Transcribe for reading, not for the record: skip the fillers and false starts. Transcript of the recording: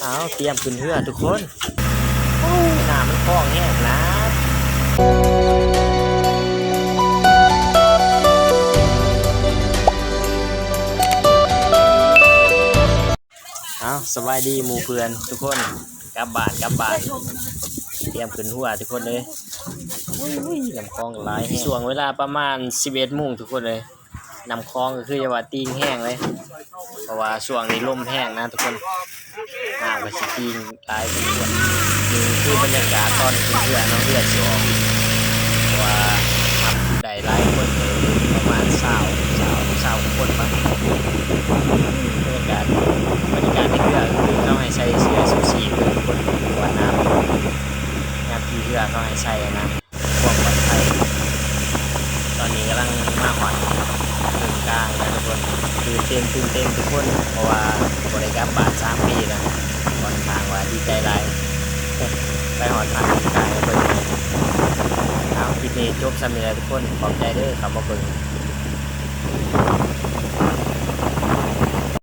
เอาเตรียมขึ้นเรือทุกคนน้ำมันคลองแห้งนะเอาสบายดีหมู่เพื่อนทุกคนกลับบ้านเตรียมขึ้นหัวทุกคนเลยน้ำคลองไหลช่วงเวลาประมาณ 11 โมงทุกคนเลยน้ำคลองก็คือจะว่าตีงแห้งเลยเพราะว่าช่วงนี้ลมแห้งนะทุกคนน้ำก็สิตีงตายทุกคนนี่คือบรรยากาศตอนขึ้นเรือน้องเรือสิออกเพราะว่าทับได้หลายคนเลยประมาณ20คนปะบรรยากาศในเรือคือเขาให้ใส่เสื้อชูชีพทุกคนเพราะว่าน้ำที่เรือเขาให้ใส่นะความปลอดภัยตอนนี้กำลังมาหอดถึงกลางนะทุกคนคือตื่นเต้นทุกคนเพราะว่าบริการบาท3 ปีแล้วค่อนข้างว่าดีใจหลายไปหอดทางกลางเบิ่งเอาคลิปนี้จบสำเร็จแล้วทุกคนขอบใจเด้อครับมาเบิ่ง